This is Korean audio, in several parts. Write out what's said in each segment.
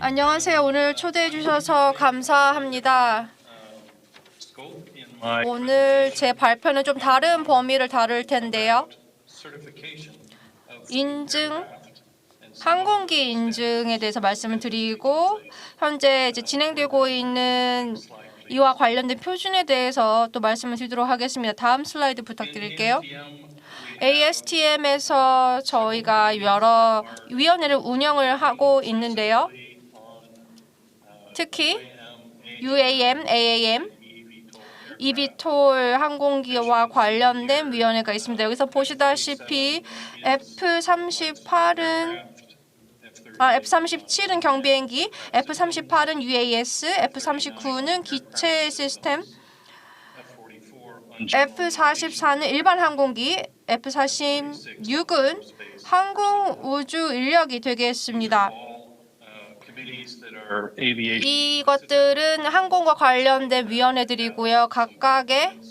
안녕하세요. 오늘 초대해 주셔서 감사합니다. 오늘 제 발표는 좀 다른 범위를 다룰 텐데요. 인증, 항공기 인증에 대해서 말씀을 드리고 현재 이제 진행되고 있는 이와 관련된 표준에 대해서 또 말씀을 드리도록 하겠습니다. 다음 슬라이드 부탁드릴게요. ASTM에서 저희가 여러 위원회를 운영을 하고 있는데요. 특히 UAM, AAM, eVTOL 항공기와 관련된 위원회가 있습니다. 여기서 보시다시피 F-37은 경비행기, F-38은 UAS, F-39는 기체 시스템, F-44는 일반 항공기, F-46은 항공 우주 인력이 되겠습니다. 이것들은 항공과 관련된 위원회들이고요. 각각의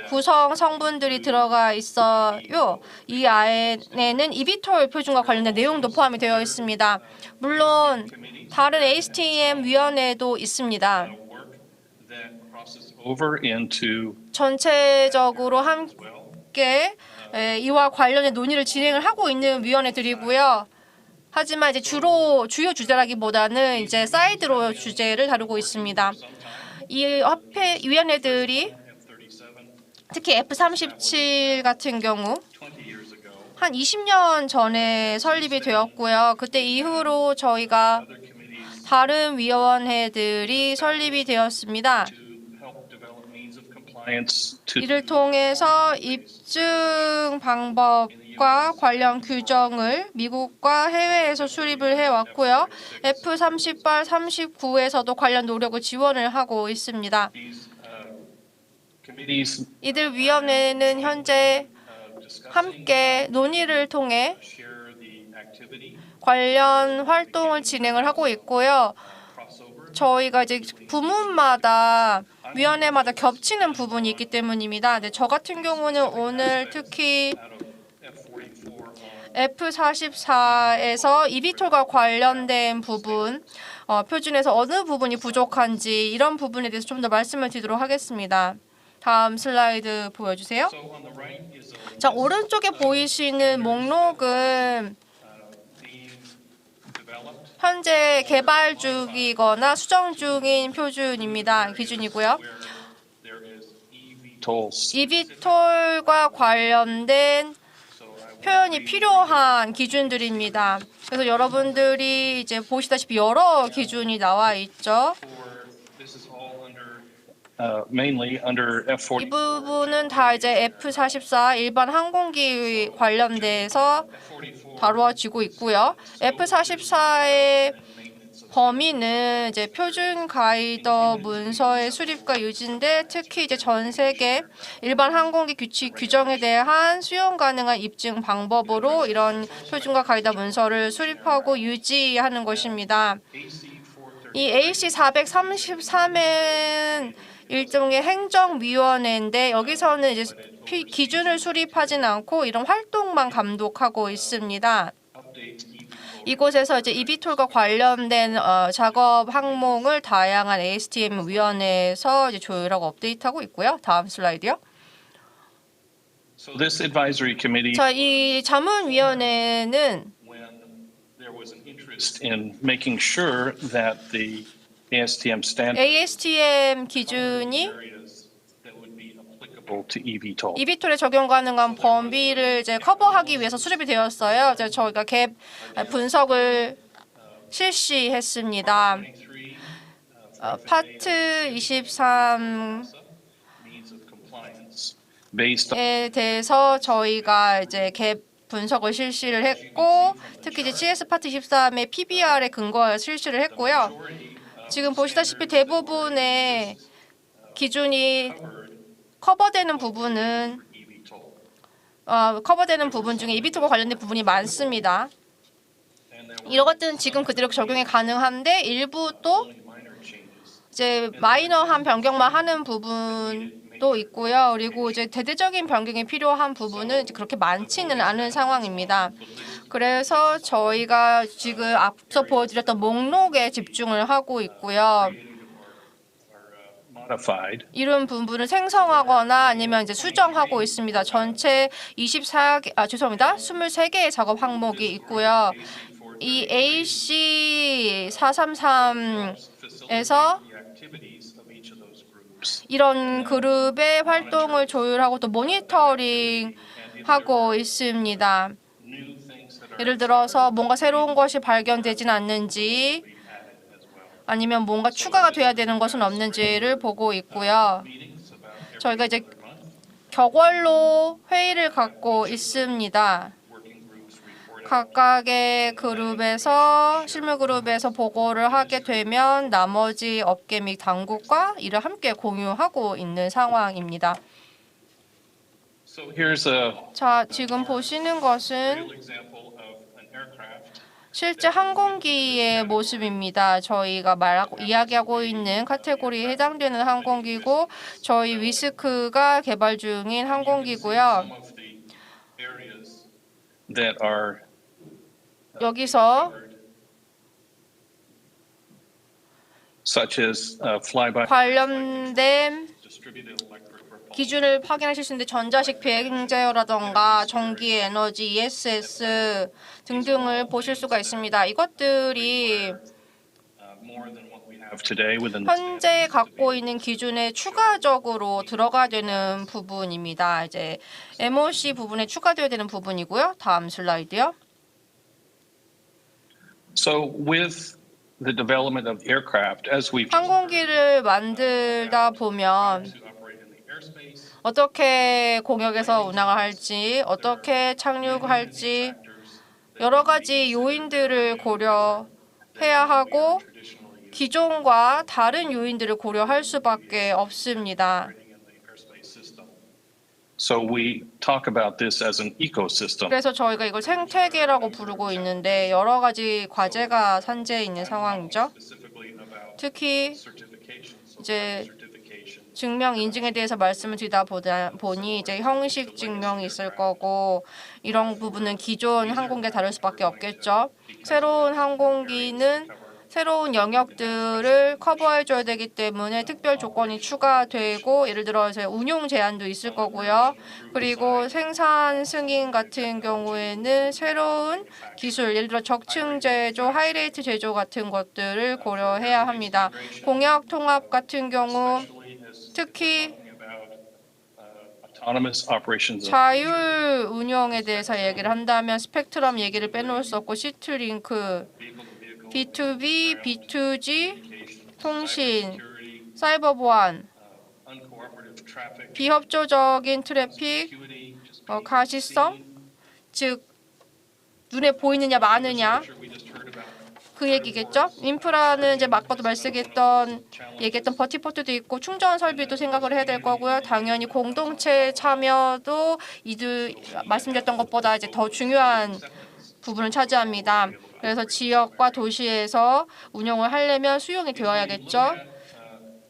구성 성분들이 들어가 있어요. 이 안에는 eVTOL 표준과 관련된 내용도 포함이 되어 있습니다. 물론 다른 ASTM 위원회도 있습니다. 전체적으로 함께 이와 관련된 논의를 진행을 하고 있는 위원회들이고요. 하지만 이제 주요 주제라기보다는 이제 사이드로 주제를 다루고 있습니다. 이 협회 위원회들이 특히 F-37 같은 경우 한 20년 전에 설립이 되었고요. 그때 이후로 저희가 다른 위원회들이 설립이 되었습니다. 이를 통해서 입증 방법과 관련 규정을 미국과 해외에서 수립을 해왔고요. F-38, 39에서도 관련 노력을 지원을 하고 있습니다. 이들 위원회는 현재 함께 논의를 통해 관련 활동을 진행을 하고 있고요. 저희가 이제 부문마다 위원회마다 겹치는 부분이 있기 때문입니다. 네, 저 같은 경우는 오늘 특히 F-44에서 eVTOL과 관련된 부분, 표준에서 어느 부분이 부족한지 이런 부분에 대해서 좀 더 말씀을 드리도록 하겠습니다. 다음 슬라이드 보여주세요. 자, 오른쪽에 보이시는 목록은 현재 개발 중이거나 수정 중인 표준입니다. 기준이고요. eVTOL과 관련된 표현이 필요한 기준들입니다. 그래서 여러분들이 이제 보시다시피 여러 기준이 나와 있죠. 이 부분은 다 이제 F-44 일반 항공기 관련돼서 다루어지고 있고요. F-44의 범위는 이제 표준 가이더 문서의 수립과 유지인데 특히 이제 전 세계 일반 항공기 규칙 규정에 대한 수용 가능한 입증 방법으로 이런 표준과 가이더 문서를 수립하고 유지하는 것입니다. 이 AC433은 일종의 행정위원회인데 여기서는 이제 기준을 수립하지는 않고 이런 활동만 감독하고 있습니다. 이곳에서 이제 eVTOL과 관련된 작업 항목을 다양한 ASTM 위원회에서 이제 조율하고 업데이트하고 있고요. 다음 슬라이드요. 자, 이 자문위원회는 ASTM 기준이 eVTOL에 적용 가능한 범위를 이제 커버하기 위해서 수립이 되었어요. 이제 저희가 갭 분석을 실시했습니다. 파트 23에 대해서 저희가 이제 갭 분석을 실시를 했고 특히 이제 GS 파트 23의 PBR에 근거해 실시를 했고요. 지금 보시다시피 대부분의 기준이 커버되는 부분 중에 eVTOL과 관련된 부분이 많습니다. 이런 것들은 지금 그대로 적용이 가능한데 일부 또 이제 마이너한 변경만 하는 부분도 또 있고요. 그리고 이제 대대적인 변경이 필요한 부분은 이제 그렇게 많지는 않은 상황입니다. 그래서 저희가 지금 앞서 보여드렸던 목록에 집중을 하고 있고요. modified. 이런 부분을 생성하거나 아니면 이제 수정하고 있습니다. 전체 23개의 작업 항목이 있고요. 이 AC433에서 이런 그룹의 활동을 조율하고 또 모니터링하고 있습니다. 예를 들어서 뭔가 새로운 것이 발견되진 않는지 아니면 뭔가 추가가 돼야 되는 것은 없는지를 보고 있고요. 저희가 이제 격월로 회의를 갖고 있습니다. 각각의 그룹에서 실무 그룹에서 보고를 하게 되면 나머지 업계 및 당국과 이를 함께 공유하고 있는 상황입니다. So here's a 자, 지금 보시는 것은 real example of an aircraft 실제 항공기의 모습입니다. 저희가 이야기하고 있는 카테고리에 해당되는 항공기고 저희 위스크가 개발 중인 항공기고요. some of the areas that are 여기서 such as flyby 관련된 distributed electric propulsion. 기준을 확인하실 수 있는데 전자식 비행 제어라던가 전기 에너지 ESS 등등을 보실 수가 있습니다. 이것들이 More than what we have today within the 현재 갖고 있는 기준에 추가적으로 들어가야 되는 부분입니다. 이제 MOC 부분에 추가되어야 되는 부분이고요. 다음 슬라이드요. So with the development of aircraft, as we've 항공기를 만들다 보면 to operate in the airspace, 어떻게 공역에서 운항을 할지, 어떻게 착륙할지 여러 가지 요인들을 고려해야 하고 traditionally 기존과 다른 요인들을 고려할 수밖에 없습니다. in the airspace system. So we talk about this as an ecosystem. 그래서 저희가 이걸 생태계라고 부르고 있는데 여러 가지 과제가 산재해 있는 상황이죠. Specifically about 특히 certifications. 이제 Certification. 증명 인증에 대해서 말씀을 드리다 보니 이제 형식 증명이 있을 거고 이런 부분은 기존 항공기에 다를 수밖에 없겠죠. 새로운 항공기는 새로운 영역들을 커버해줘야 되기 때문에 특별 조건이 추가되고 예를 들어 이제 운용 제한도 있을 거고요. 그리고 생산 승인 같은 경우에는 새로운 기술, 예를 들어 적층 제조, 하이레이트 제조 같은 것들을 고려해야 합니다. 공역 통합 같은 경우 특히 Autonomous operations. 자율 운영에 대해서 얘기를 한다면 스펙트럼 얘기를 빼놓을 수 없고 시트링크, B2B, B2G, 통신, 사이버 보안, Uncooperative traffic. 비협조적인 트래픽, Acuity. Just 가시성, 즉 눈에 보이느냐 마느냐 we just heard about. 그 얘기겠죠. 인프라는 이제 아까도 얘기했던 버티포트도 있고 충전 설비도 생각을 해야 될 거고요. 당연히 공동체 참여도 이들 말씀드렸던 것보다 이제 더 중요한 부분을 차지합니다. 그래서 지역과 도시에서 운영을 하려면 수용이 되어야겠죠.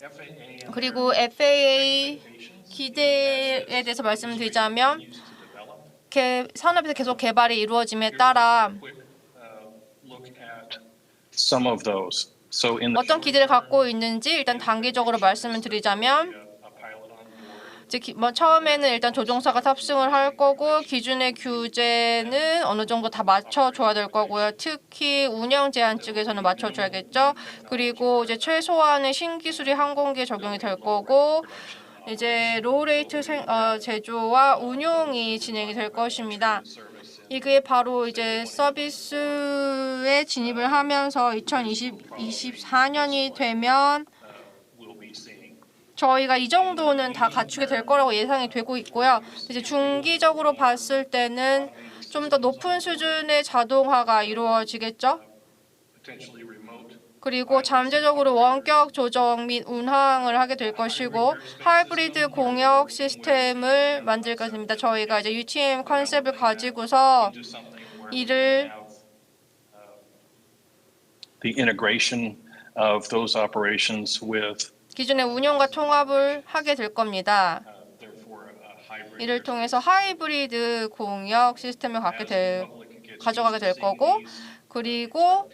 FAA 그리고 FAA 기대에 대해서 말씀드리자면 산업에서 계속 개발이 이루어짐에 따라 look at some of those. So in the 어떤 기대를 갖고 있는지 일단 단기적으로 말씀을 드리자면 a pilot on board. 이제 처음에는 일단 조종사가 탑승을 할 거고 기준의 규제는 어느 정도 다 맞춰줘야 될 거고요. 특히 운영 제한 쪽에서는 맞춰줘야겠죠. 그리고 이제 최소한의 신기술이 항공기에 적용이 될 거고 이제 로우레이트 제조와 운용이 진행이 될 것입니다. 이게 바로 이제 서비스에 진입을 하면서 2024년이 되면 We'll be seeing. 저희가 이 정도는 다 갖추게 될 거라고 예상이 되고 있고요. 이제 중기적으로 봤을 때는 좀 더 높은 수준의 자동화가 이루어지겠죠. Potentially remote. 그리고 잠재적으로 원격 조정 및 운항을 하게 될 것이고 하이브리드 공역 시스템을 만들 것입니다. 저희가 이제 UTM 컨셉을 가지고서 Do something where 이를 have the integration of those operations with 기존의 운용과 통합을 하게 될 겁니다. 이를 통해서 하이브리드 공역 시스템을 가져가게 될 거고, 그리고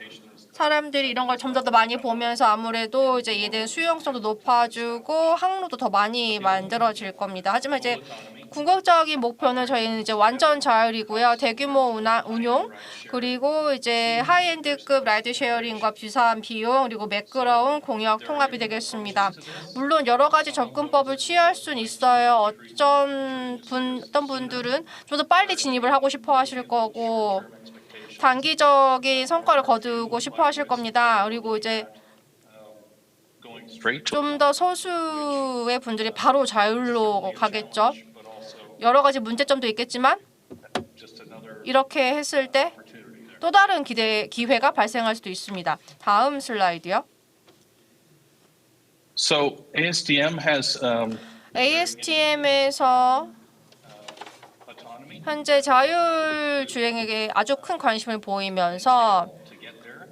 사람들이 이런 걸 점점 더 많이 보면서 아무래도 이제 이에 대한 수용성도 높아지고 항로도 더 많이 만들어질 겁니다. 하지만 이제 궁극적인 목표는 저희는 이제 완전 자율이고요. 대규모 운용, 그리고 이제 하이엔드급 라이드 쉐어링과 비싼 비용, 그리고 매끄러운 공역 통합이 되겠습니다. 물론 여러 가지 접근법을 취할 수는 있어요. 어떤 분들은 좀 더 빨리 진입을 하고 싶어 하실 거고, 단기적인 성과를 거두고 싶어 하실 겁니다. 그리고 이제 좀 더 소수의 분들이 바로 자율로 가겠죠. 여러 가지 문제점도 있겠지만 이렇게 했을 때 또 다른 기회가 발생할 수도 있습니다. 다음 슬라이드요. So ASTM has ASTM에서 autonomy 현재 자율 주행에게 아주 큰 관심을 보이면서 to get there.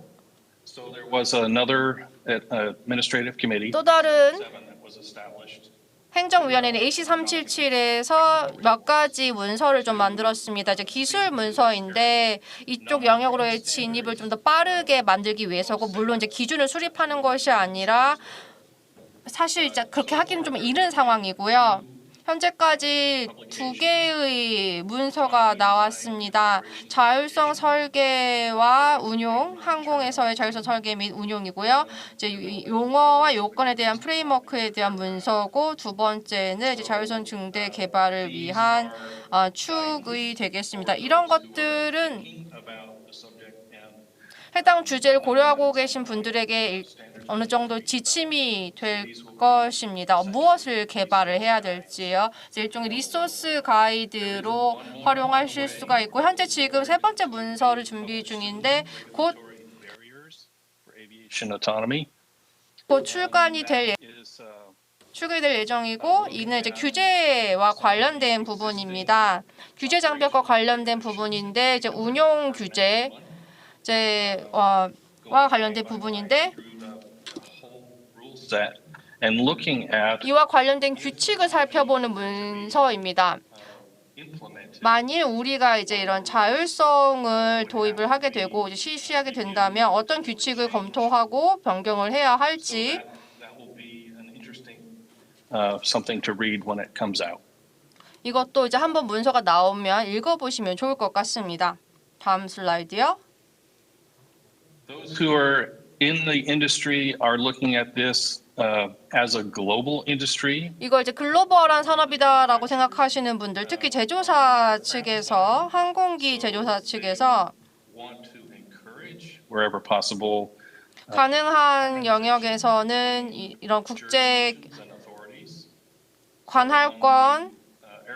So there was another administrative committee 또 다른 that was established. 행정위원회는 AC377에서 몇 가지 문서를 좀 만들었습니다. 이제 기술 문서인데 이쪽 영역으로의 진입을 좀 더 빠르게 만들기 위해서고, 물론 이제 기준을 수립하는 것이 아니라 사실 이제 그렇게 하기는 좀 이른 상황이고요. 현재까지 2개의 문서가 나왔습니다. 자율성 설계와 운용, 항공에서의 자율성 설계 및 운용이고요. 이제 용어와 요건에 대한 프레임워크에 대한 문서고, 두 번째는 이제 자율성 증대 개발을 위한 축이 되겠습니다. 이런 것들은 해당 주제를 고려하고 계신 분들에게 어느 정도 지침이 될 것입니다. 무엇을 개발을 해야 될지요. 일종의 리소스 가이드로 활용하실 수가 있고, 현재 지금 세 번째 문서를 준비 중인데 곧 출간이 될 예정이고, 이는 이제 규제와 관련된 부분입니다. 규제 장벽과 관련된 부분인데 이제 운용 규제 와 관련된 부분인데, 이와 관련된 규칙을 살펴보는 문서입니다. 만일 우리가 이제 이런 자율성을 도입을 하게 되고 이제 실시하게 된다면 어떤 규칙을 검토하고 변경을 해야 할지 something to read when it comes out. 이것도 이제 한번 문서가 나오면 읽어보시면 좋을 것 같습니다. 다음 슬라이드요. Those who are in the industry are looking at this as a global industry. 이걸 이제 글로벌한 산업이다라고 생각하시는 분들, 특히 제조사 측에서, 항공기 제조사 측에서 Want to encourage wherever possible 가능한 영역에서는 이런 국제 관할권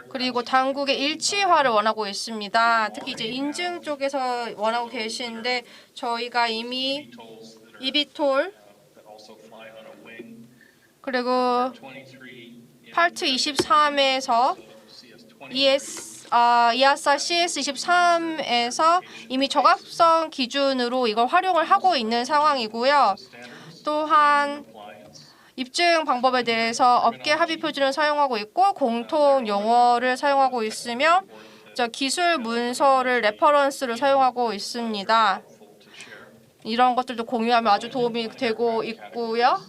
그리고 당국의 일치화를 원하고 있습니다. 특히 이제 인증 쪽에서 원하고 계시는데, 저희가 이미 이비톨 그리고 파트 23에서 EASA CS23에서 이미 적합성 기준으로 이걸 활용을 하고 있는 상황이고요. 또한 입증 방법에 대해서 업계 합의 표준을 사용하고 있고, 공통 용어를 사용하고 있으며 기술 문서를 레퍼런스를 사용하고 있습니다. 이런 것들도 공유하면 아주 도움이 되고 있고요.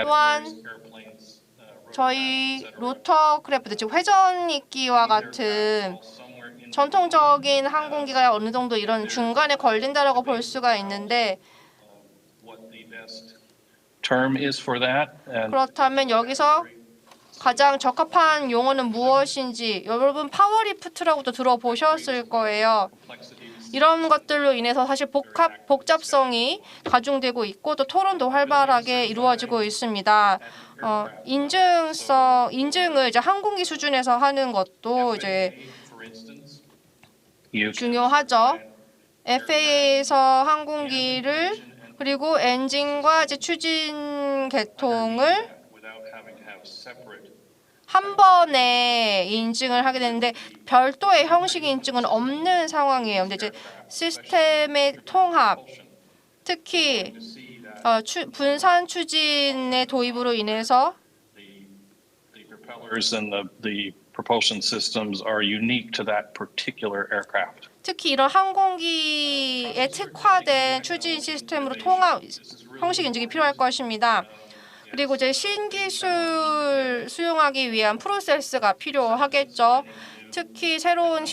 또한 저희 로터크래프트, 즉 회전익기와 같은 전통적인 항공기가 어느 정도 이런 중간에 걸린다라고 볼 수가 있는데, 그렇다면 여기서 가장 적합한 용어는 무엇인지 여러분 파워리프트라고도 들어보셨을 거예요. 이런 것들로 인해서 사실 복잡성이 가중되고 있고, 또 토론도 활발하게 이루어지고 있습니다. 인증을 이제 항공기 수준에서 하는 것도 이제 중요하죠. FAA에서 항공기를 그리고 엔진과 이제 추진 계통을 한 번에 인증을 하게 되는데 별도의 형식 인증은 없는 상황이에요. 근데 이제 시스템의 통합, 특히 분산 추진의 도입으로 인해서 The propellers and the propulsion systems are unique to that particular aircraft. 특히 이런 항공기에 특화된 추진 시스템으로 통합 형식 인증이 필요할 것입니다. 그리고 이제 신기술 수용하기 위한 프로세스가 필요하겠죠. 특히 새로운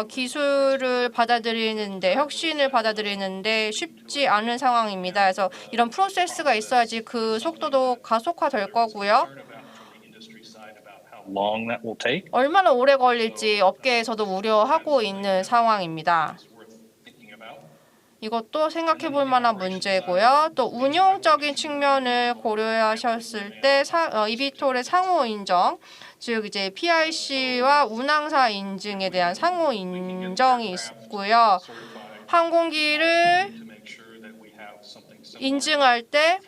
기술을 받아들이는데, 혁신을 받아들이는데 쉽지 않은 상황입니다. 그래서 이런 프로세스가 있어야지 그 속도도 가속화될 거고요. Long that will take. 얼마나 오래 걸릴지 업계에서도 우려하고 있는 상황입니다. 이것도 생각해 볼 만한 문제고요. 또 운용적인 측면을 고려하셨을 때 이비톨의 상호 인정, 즉 이제 PIC와 운항사 인증에 대한 상호 인정이 있고요. 항공기를 인증할 때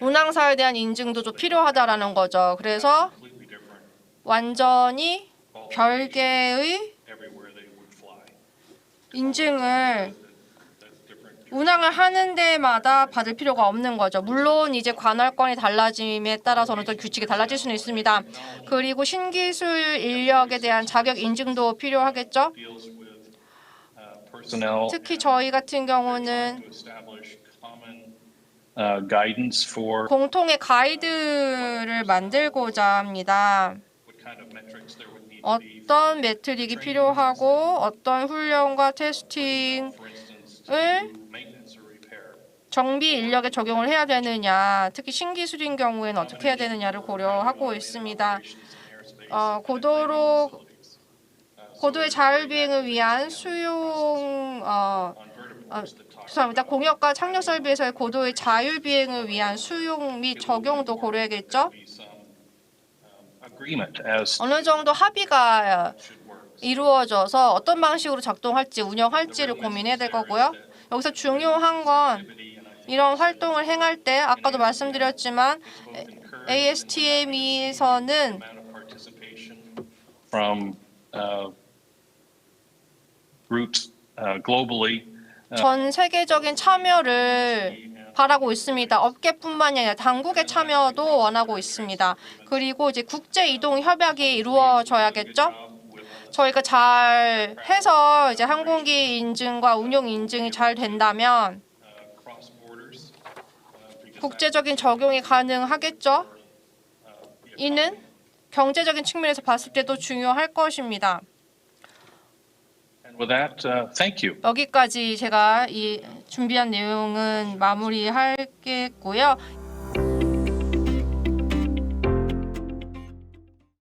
운항사에 대한 인증도 좀 필요하다라는 거죠. 그래서 완전히 별개의 인증을 운항을 하는 데마다 받을 필요가 없는 거죠. 물론 이제 관할권이 달라짐에 따라서는 또 규칙이 달라질 수는 있습니다. 그리고 신기술 인력에 대한 자격 인증도 필요하겠죠. 특히 저희 같은 경우는 guidance for 공통의 가이드를 만들고자 합니다. 어떤 매트릭이 필요하고 어떤 훈련과 테스팅을 정비 인력에 적용을 해야 되느냐, 특히 신기술인 경우에는 어떻게 해야 되느냐를 고려하고 있습니다. 고도의 자율비행을 위한 죄송합니다. 공역과 착륙 설비에서의 고도의 자율비행을 위한 수용 및 적용도 고려해야겠죠. 어느 정도 합의가 이루어져서 어떤 방식으로 작동할지 운영할지를 고민해야 될 거고요. 여기서 중요한 건 이런 활동을 행할 때 아까도 말씀드렸지만 ASTM에서는 from groups globally. 전 세계적인 참여를 바라고 있습니다. 업계뿐만이 아니라 당국의 참여도 원하고 있습니다. 그리고 이제 국제 이동 협약이 이루어져야겠죠. 저희가 잘 해서 이제 항공기 인증과 운용 인증이 잘 된다면 국제적인 적용이 가능하겠죠. 이는 경제적인 측면에서 봤을 때도 중요할 것입니다. With that, thank you. 여기까지 제가 이 준비한 내용은 마무리하겠고요.